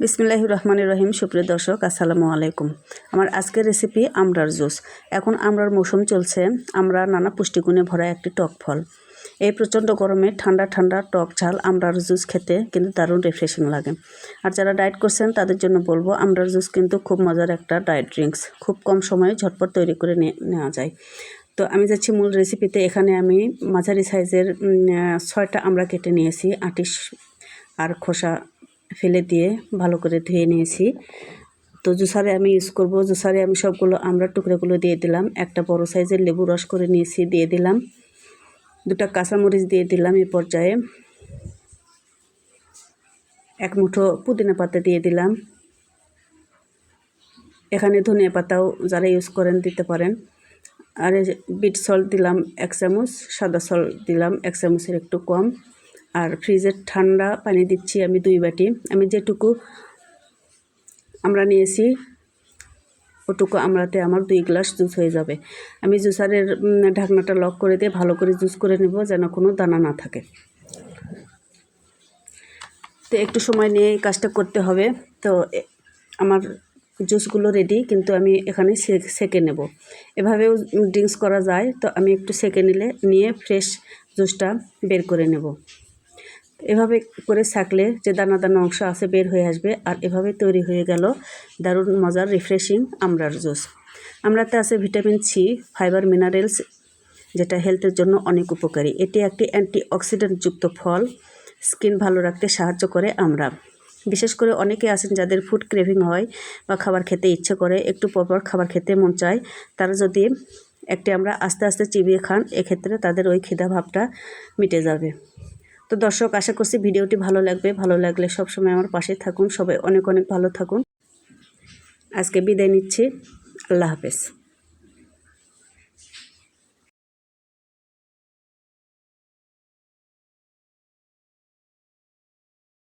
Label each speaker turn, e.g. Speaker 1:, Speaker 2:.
Speaker 1: বিসমিল্লাহির রহমানির রহিম। সুপ্রিয় দর্শক, আসসালামু আলাইকুম। আমার আজকের রেসিপি আমড়ার জুস। এখন আমড়ার মৌসুম চলছে। আমড়া নানা পুষ্টিগুণে ভরা একটি টক ফল। এই প্রচণ্ড গরমে ঠান্ডা ঠান্ডা টক ঝাল আমড়ার জুস খেতে কিন্তু দারুণ রিফ্রেশিং লাগে। আর যারা ডায়েট করছেন তাদের জন্য বলবো, আমড়ার জুস কিন্তু খুব মজার একটা ডায়েট ড্রিঙ্কস। খুব কম সময়ে ঝটপট তৈরি করে নেওয়া যায়। তো আমি যাচ্ছি মূল রেসিপিতে। এখানে আমি মাঝারি সাইজের 6টা আমড়া কেটে নিয়েছি। আটি আর খোসা ফেলে দিয়ে ভালো করে ধুয়ে নিয়েছি। তো জুসারে আমি ইউজ করব। জুসারে আমি সবগুলো আমড়ার টুকরাগুলো দিয়ে দিলাম। একটা বড় সাইজের লেবু রস করে নিয়েছি, দিয়ে দিলাম। 2টা কাঁচামরিচ দিয়ে দিলাম। এই পর্যায়ে 1 মুঠো পুদিনা পাতা দিয়ে দিলাম। এখানে ধনিয়া পাতাও যারা ইউজ করেন দিতে পারেন। আর বিট সল্ট দিলাম 1 চামচ, সাদা সল্ট দিলাম 1 চামচের একটু কম। আর ফ্রিজের ঠান্ডা পানি দিচ্ছি আমি 2 বাটি। আমি যেটুকু আমরা নিয়েছি ওটুকু আমড়াতে আমার 2 গ্লাস জুস হয়ে যাবে। আমি জুসারের ঢাকনাটা লক করে দিয়ে ভালো করে জুস করে নেব, যেন কোনো দানা না থাকে। তো একটু সময় নিয়ে এই কাজটা করতে হবে। তো আমার জুসগুলো রেডি, কিন্তু আমি এখানে সেকে নেব। এভাবেও ড্রিঙ্কস করা যায়। তো আমি একটু সেকে নিয়ে ফ্রেশ জুসটা বের করে নেব। এভাবে করে ছাকলে যে দানা দানা অংশ আছে বের হয়ে আসবে। আর এভাবে তৈরি হয়ে গেল দারুণ মজার রিফ্রেশিং আমড়ার জুস। আমড়াতে আছে ভিটামিন সি, ফাইবার, মিনারেলস, যেটা হেলথের জন্য অনেক উপকারী। এটি একটি অ্যান্টিঅক্সিডেন্টযুক্ত ফল। স্কিন ভালো রাখতে সাহায্য করে আমড়া। বিশেষ করে অনেকে আছেন যাদের ফুড ক্রেভিং হয় বা খাবার খেতে ইচ্ছে করে, একটু পরপর খাবার খেতে মন চায়, তারা যদি একটি আমড়া আস্তে আস্তে চিবিয়ে খান, এক্ষেত্রে তাদের ওই খিদা ভাবটা মিটে যাবে। তো দর্শক, আশা করছি ভিডিওটি ভালো লাগবে। ভালো লাগলে সবসময় আমার পাশে থাকুন। সবাই অনেক অনেক ভালো থাকুন। আজকে বিদায় নিচ্ছি। আল্লাহ হাফেজ।